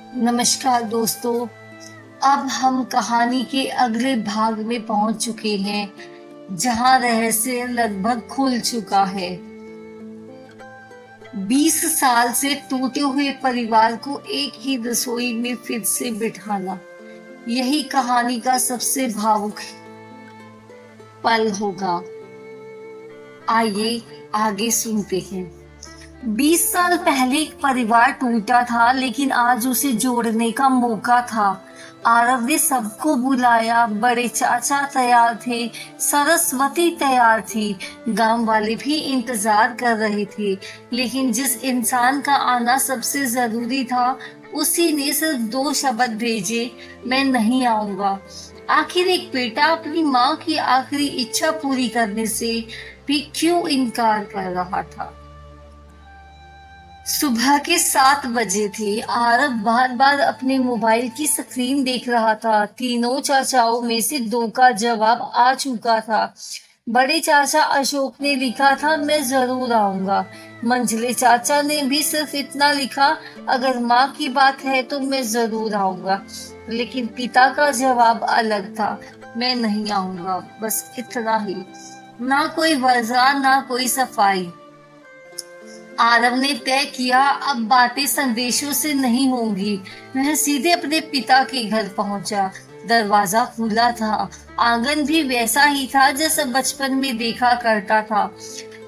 नमस्कार दोस्तों। अब हम कहानी के अगले भाग में पहुंच चुके हैं, जहां रहस्य लगभग खुल चुका है। 20 साल से टूटे हुए परिवार को एक ही रसोई में फिर से बिठाना, यही कहानी का सबसे भावुक पल होगा। आइए आगे सुनते हैं। 20 साल पहले एक परिवार टूटा था, लेकिन आज उसे जोड़ने का मौका था। आरव ने सबको बुलाया। बड़े चाचा तैयार थे, सरस्वती तैयार थी, गांव वाले भी इंतजार कर रहे थे। लेकिन जिस इंसान का आना सबसे जरूरी था, उसी ने सिर्फ 2 शब्द भेजे, मैं नहीं आऊंगा। आखिर एक बेटा अपनी माँ की आखिरी इच्छा पूरी करने से भी क्यों इनकार कर रहा था। सुबह के 7 बजे थे। आरव बार बार अपने मोबाइल की स्क्रीन देख रहा था। तीनों चाचाओं में से 2 का जवाब आ चुका था। बड़े चाचा अशोक ने लिखा था, मैं जरूर आऊंगा। मंझले चाचा ने भी सिर्फ इतना लिखा, अगर माँ की बात है तो मैं जरूर आऊंगा। लेकिन पिता का जवाब अलग था, मैं नहीं आऊंगा, बस इतना ही। ना कोई वजह, ना कोई सफाई। आरव ने तय किया, अब बातें संदेशों से नहीं होंगी। वह सीधे अपने पिता के घर पहुंचा। दरवाजा खुला था। आंगन भी वैसा ही था जैसा बचपन में देखा करता था,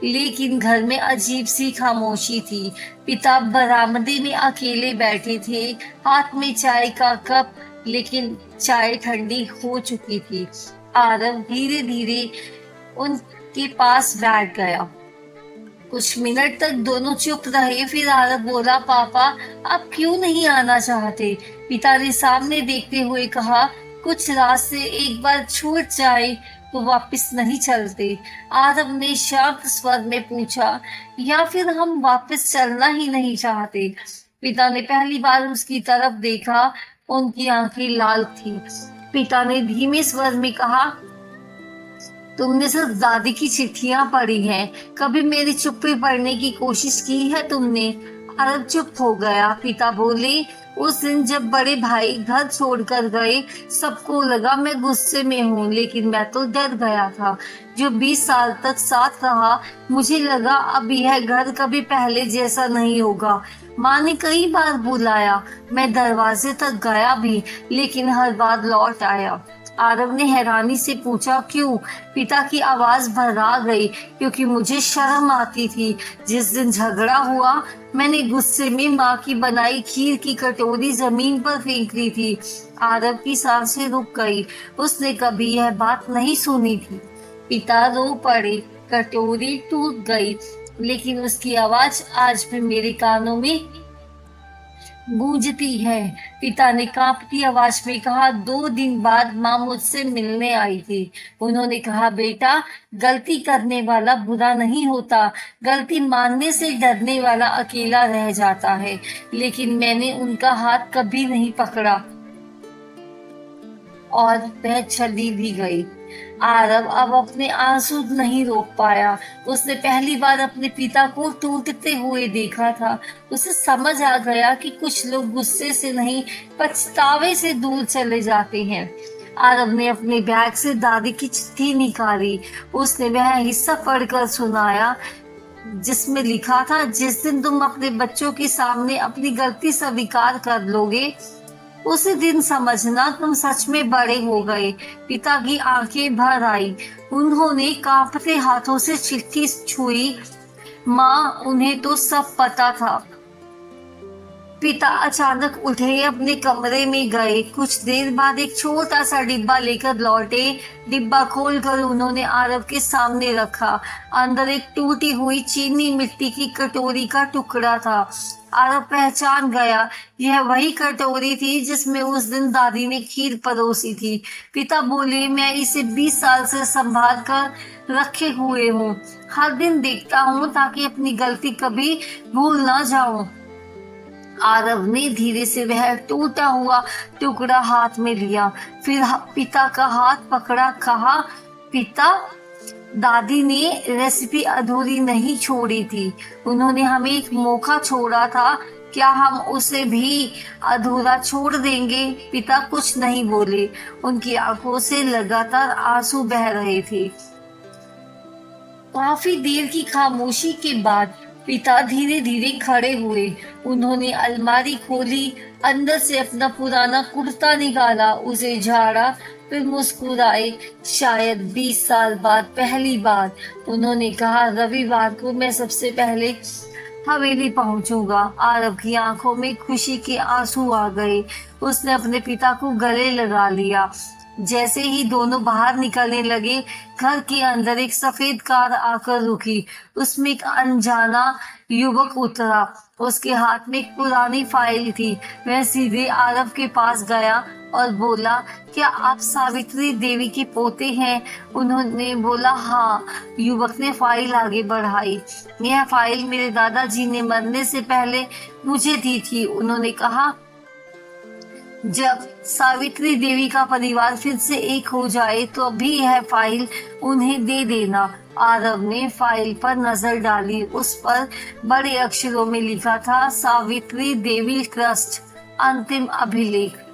लेकिन घर में अजीब सी खामोशी थी। पिता बरामदे में अकेले बैठे थे, हाथ में चाय का कप, लेकिन चाय ठंडी हो चुकी थी। आरव धीरे धीरे उनके पास बैठ गया। कुछ मिनट तक दोनों चुप रहे। फिर आरव बोला, पापा आप क्यों नहीं आना चाहते। पिता ने सामने देखते हुए कहा, कुछ रास्ते एक बार छूट जाए तो वापस नहीं चलते। आरव ने शांत स्वर में पूछा, या फिर हम वापस चलना ही नहीं चाहते। पिता ने पहली बार उसकी तरफ देखा। उनकी आंखें लाल थी। पिता ने धीमे स्वर में कहा, तुमने सिर्फ दादी की चिट्ठियां पढ़ी हैं, कभी मेरी चुप्पी पढ़ने की कोशिश की है तुमने। अरब चुप हो गया। पिता बोले, उस दिन जब बड़े भाई घर छोड़कर गए, सबको लगा मैं गुस्से में हूँ, लेकिन मैं तो डर गया था। जो 20 साल तक साथ रहा, मुझे लगा अब यह घर कभी पहले जैसा नहीं होगा। माँ ने कई बार बुलाया, मैं दरवाजे तक गया भी, लेकिन हर बार लौट आया। आरव ने हैरानी से पूछा, क्यों। पिता की आवाज भरा गई, क्योंकि मुझे शर्म आती थी। जिस दिन झगड़ा हुआ, मैंने गुस्से में माँ की बनाई खीर की कटोरी जमीन पर फेंक दी थी। आरव की सांसें रुक गई। उसने कभी यह बात नहीं सुनी थी। पिता रो पड़े। कटोरी टूट गई, लेकिन उसकी आवाज आज भी मेरे कानों में गूंजती है। पिता ने कांपती आवाज में कहा, 2 दिन बाद माँ मुझसे मिलने आई थी। उन्होंने कहा, बेटा गलती करने वाला बुरा नहीं होता, गलती मानने से डरने वाला अकेला रह जाता है। लेकिन मैंने उनका हाथ कभी नहीं पकड़ा और वह चली भी गई। आरव अब अपने आंसू नहीं रोक पाया। उसने पहली बार अपने पिता को टूटते हुए देखा था। उसे समझ आ गया कि कुछ लोग गुस्से से नहीं, पछतावे से दूर चले जाते हैं। आरव ने अपने बैग से दादी की चिट्ठी निकाली। उसने वह हिस्सा पढ़कर सुनाया जिसमें लिखा था, जिस दिन तुम अपने बच्चों के सामने अपनी गलती स्वीकार कर लोगे, उसी दिन समझना तुम सच में बड़े हो गए। पिता की आंखें भर आई। उन्होंने कांपते हाथों से चिट्ठी छुई। माँ, उन्हें तो सब पता था। पिता अचानक उठे, अपने कमरे में गए। कुछ देर बाद एक छोटा सा डिब्बा लेकर लौटे। डिब्बा खोलकर उन्होंने आरव के सामने रखा। अंदर एक टूटी हुई चीनी मिट्टी की कटोरी का टुकड़ा था। आरव पहचान गया, यह वही कटोरी थी जिसमें उस दिन दादी ने खीर परोसी थी। पिता बोले, मैं इसे 20 साल से संभाल कर रखे हुए हूँ। हर दिन देखता हूँ ताकि अपनी गलती कभी भूल ना जाऊं। आरव ने धीरे से वह टूटा हुआ टुकड़ा हाथ में लिया। फिर पिता का हाथ पकड़ा। कहा, पिता, दादी ने रेसिपी अधूरी नहीं छोड़ी थी। उन्होंने हमें एक मौका छोड़ा था, क्या हम उसे भी अधूरा छोड़ देंगे? पिता कुछ नहीं बोले। उनकी आंखों से लगातार आंसू बह रहे थे। काफी देर की खामोशी के बाद पिता धीरे धीरे खड़े हुए। उन्होंने अलमारी खोली, अंदर से अपना पुराना कुर्ता निकाला, उसे झाड़ा, फिर मुस्कुराए। शायद 20 साल बाद पहली बार उन्होंने कहा, रविवार को मैं सबसे पहले हवेली पहुंचूंगा। आरव की आंखों में खुशी के आंसू आ गए। उसने अपने पिता को गले लगा लिया। जैसे ही दोनों बाहर निकलने लगे, घर के अंदर एक सफेद कार आकर रुकी। उसमें एक अनजाना युवक उतरा। उसके हाथ में एक पुरानी फाइल थी। वह सीधे आरव के पास गया और बोला, क्या आप सावित्री देवी के पोते हैं? उन्होंने बोला, हाँ। युवक ने फाइल आगे बढ़ाई। यह फाइल मेरे दादाजी ने मरने से पहले मुझे दी थी। उन्होंने कहा, जब सावित्री देवी का परिवार फिर से एक हो जाए तो अभी यह फाइल उन्हें दे देना। आरव ने फाइल पर नजर डाली। उस पर बड़े अक्षरों में लिखा था, सावित्री देवी ट्रस्ट, अंतिम अभिलेख।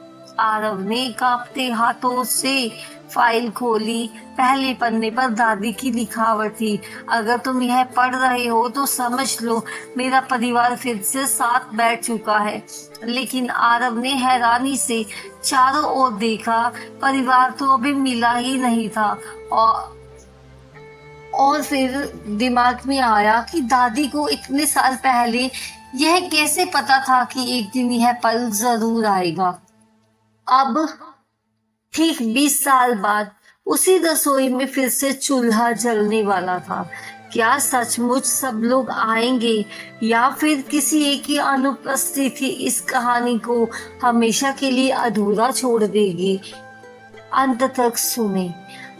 आरव ने कांपते हाथों से फाइल खोली। पहले पन्ने पर दादी की लिखावट थी, अगर तुम यह पढ़ रहे हो तो समझ लो मेरा परिवार फिर से साथ बैठ चुका है। लेकिन आरव ने हैरानी से चारों ओर देखा। परिवार तो अभी मिला ही नहीं था। और फिर दिमाग में आया कि दादी को इतने साल पहले यह कैसे पता था कि एक दिन यह पल जरूर आएगा। अब ठीक 20 साल बाद उसी रसोई में फिर से चूल्हा जलने वाला था। क्या सचमुच सब लोग आएंगे या फिर किसी एक की अनुपस्थिति इस कहानी को हमेशा के लिए अधूरा छोड़ देगी? अंत तक सुने।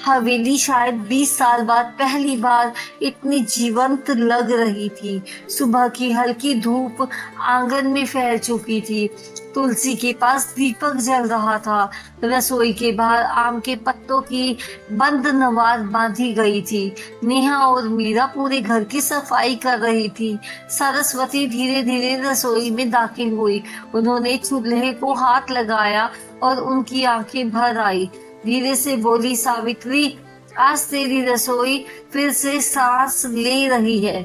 हवेली शायद 20 साल बाद पहली बार इतनी जीवंत लग रही थी। सुबह की हल्की धूप आंगन में फैल चुकी थी। तुलसी के पास दीपक जल रहा था। रसोई के बाहर आम के पत्तों की बंद नवार बांधी गई थी। नेहा और मीरा पूरे घर की सफाई कर रही थी। सरस्वती धीरे धीरे रसोई में दाखिल हुई। उन्होंने चूल्हे को हाथ लगाया और उनकी आंखें भर आई। धीरे से बोली, सावित्री, आज तेरी रसोई फिर से सांस ले रही है।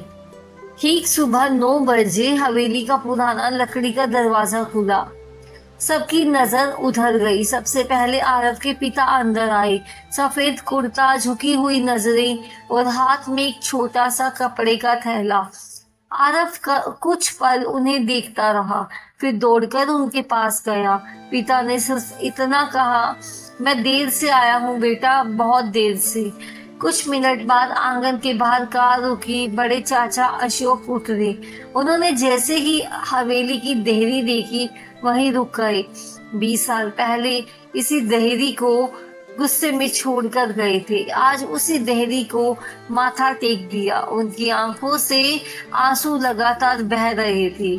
ठीक सुबह 9 बजे हवेली का पुराना लकड़ी का दरवाजा खुला। सबकी नजर उधर गई। सबसे पहले आरव के पिता अंदर आए। सफेद कुर्ता, झुकी हुई नजरें और हाथ में एक छोटा सा कपड़े का थैला। आरव कुछ पल उन्हें देखता रहा, फिर दौड़कर उनके पास गया। पिता ने सिर्फ इतना कहा, मैं देर से आया हूँ बेटा, बहुत देर से। कुछ मिनट बाद आंगन के बाहर कार रुकी। बड़े चाचा अशोक उतरे। उन्होंने जैसे ही हवेली की देहरी देखी वहीं रुक गए। 20 साल पहले इसी देहरी को गुस्से में छोड़कर गए थे। आज उसी देहरी को माथा टेक दिया। उनकी आंखों से आंसू लगातार बह रहे थे।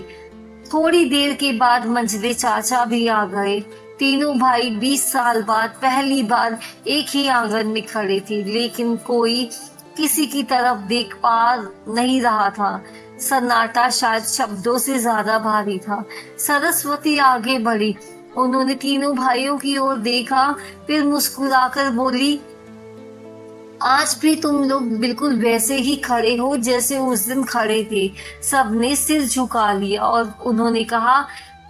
थोड़ी देर के बाद मंझले चाचा भी आ गए। तीनों भाई 20 साल बाद पहली बार एक ही आंगन में खड़े थे, लेकिन कोई किसी की तरफ देख पा नहीं रहा था। सन्नाटा शायद शब्दों से ज्यादा भारी था। सरस्वती आगे बढ़ी। उन्होंने तीनों भाइयों की ओर देखा, फिर मुस्कुराकर बोली, आज भी तुम लोग बिल्कुल वैसे ही खड़े हो जैसे उस दिन खड़े थे। सबने सिर झुका लिया और उन्होंने कहा,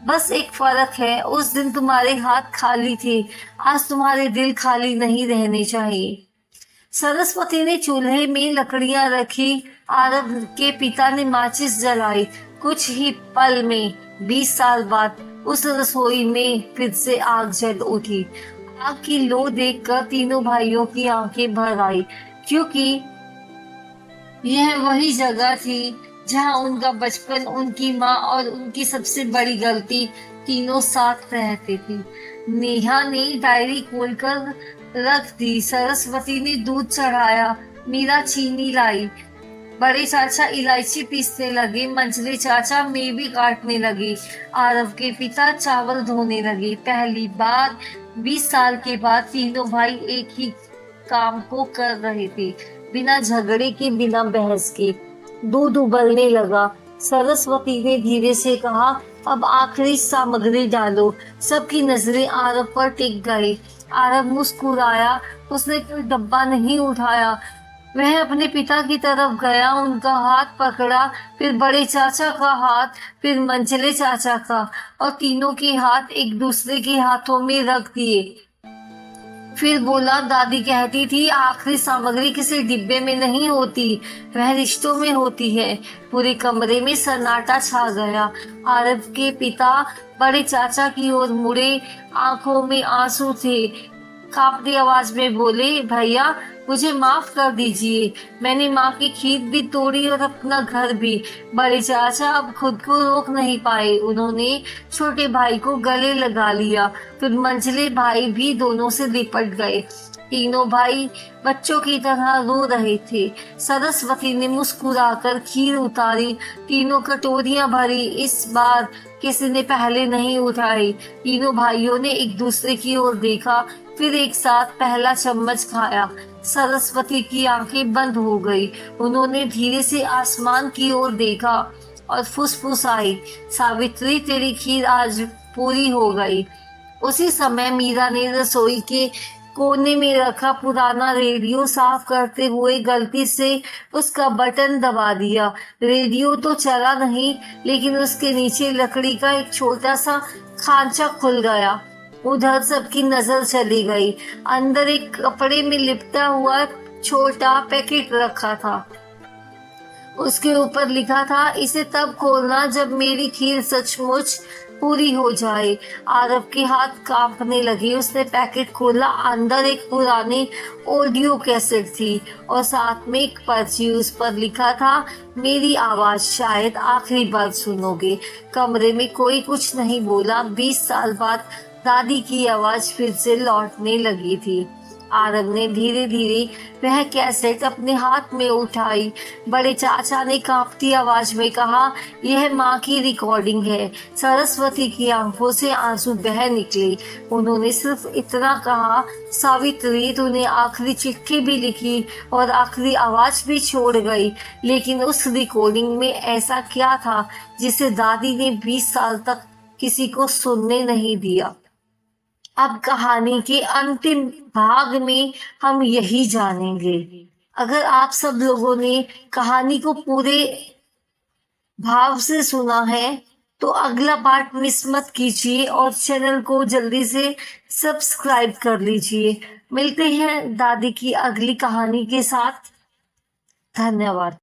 बस एक फर्क है, उस दिन तुम्हारे हाथ खाली थे, आज तुम्हारे दिल खाली नहीं रहने चाहिए। सरस्वती ने चूल्हे में लकड़ियां रखी। आरव के पिता ने माचिस जलाई। कुछ ही पल में 20 साल बाद उस रसोई में फिर से आग जल उठी। आग की लो देखकर तीनों भाइयों की आंखें भर आई, क्योंकि यह वही जगह थी जहां उनका बचपन, उनकी माँ और उनकी सबसे बड़ी गलती तीनों साथ रहते थे। नेहा ने डायरी खोलकर रख दी। सरस्वती ने दूध चढ़ाया। मीरा चीनी लाई। बड़े चाचा इलायची पीसने लगे। मंझले चाचा मेवे काटने लगे। आरव के पिता चावल धोने लगे। पहली बार 20 साल के बाद तीनों भाई एक ही काम को कर रहे थे, बिना झगड़े के, बिना बहस के। दूध उबलने लगा। सरस्वती ने धीरे से कहा, अब आखिरी सामग्री डालो। सबकी नजरें आरव पर टिक गई। आरव मुस्कुराया। उसने कोई डब्बा नहीं उठाया। वह अपने पिता की तरफ गया, उनका हाथ पकड़ा, फिर बड़े चाचा का हाथ, फिर मंझले चाचा का, और तीनों के हाथ एक दूसरे के हाथों में रख दिए। फिर बोला, दादी कहती थी आखिरी सामग्री किसी डिब्बे में नहीं होती, वह रिश्तों में होती है। पूरे कमरे में सन्नाटा छा गया। आरव के पिता बड़े चाचा की ओर मुड़े, आंखों में आंसू थे। कांपती आवाज में बोले, भैया मुझे माफ कर दीजिए, मैंने माँ की खीर भी तोड़ी और अपना घर भी। बड़े चाचा अब खुद को रोक नहीं पाए, उन्होंने छोटे भाई को गले लगा लिया। फिर मंझले भाई भी दोनों से लिपट गए। तीनों भाई बच्चों की तरह रो रहे थे। सरस्वती ने मुस्कुराकर खीर उतारी, तीनों कटोरियां भरी। इस बार किसी ने पहले नहीं उठाई। तीनों भाइयों ने एक दूसरे की ओर देखा, फिर एक साथ पहला चम्मच खाया। सरस्वती की आंखें बंद हो गई। उन्होंने धीरे से आसमान की ओर देखा और फुसफुसाई, सावित्री तेरी खीर आज पूरी हो गई। उसी समय मीरा ने रसोई के कोने में रखा पुराना रेडियो साफ करते हुए गलती से उसका बटन दबा दिया। रेडियो तो चला नहीं, लेकिन उसके नीचे लकड़ी का एक छोटा सा खांचा खुल गया। उधर सबकी नजर चली गई। अंदर एक कपड़े में लिपटा हुआ छोटा पैकेट रखा था। उसके ऊपर लिखा था, इसे तब खोलना जब मेरी खीर सचमुच पूरी हो जाए। आरव के हाथ कांपने लगे। उसने पैकेट खोला। अंदर एक पुरानी ऑडियो कैसेट थी और साथ में एक पर्ची। उस पर लिखा था, मेरी आवाज शायद आखिरी बार सुनोगे। कमरे में कोई कुछ नहीं बोला। 20 साल बाद दादी की आवाज फिर से लौटने लगी थी। आरव ने धीरे धीरे वह कैसेट अपने हाथ में उठाई। बड़े चाचा ने कांपती आवाज में कहा, यह माँ की रिकॉर्डिंग है। सरस्वती की आंखों से आंसू बह निकले। उन्होंने सिर्फ इतना कहा, सावित्री तूने आखिरी चिट्ठी भी लिखी और आखिरी आवाज भी छोड़ गई, लेकिन उस रिकॉर्डिंग में ऐसा क्या था जिसे दादी ने 20 साल तक किसी को सुनने नहीं दिया। अब कहानी के अंतिम भाग में हम यही जानेंगे। अगर आप सब लोगों ने कहानी को पूरे भाव से सुना है तो अगला पार्ट मिस मत कीजिए और चैनल को जल्दी से सब्सक्राइब कर लीजिए। मिलते हैं दादी की अगली कहानी के साथ। धन्यवाद।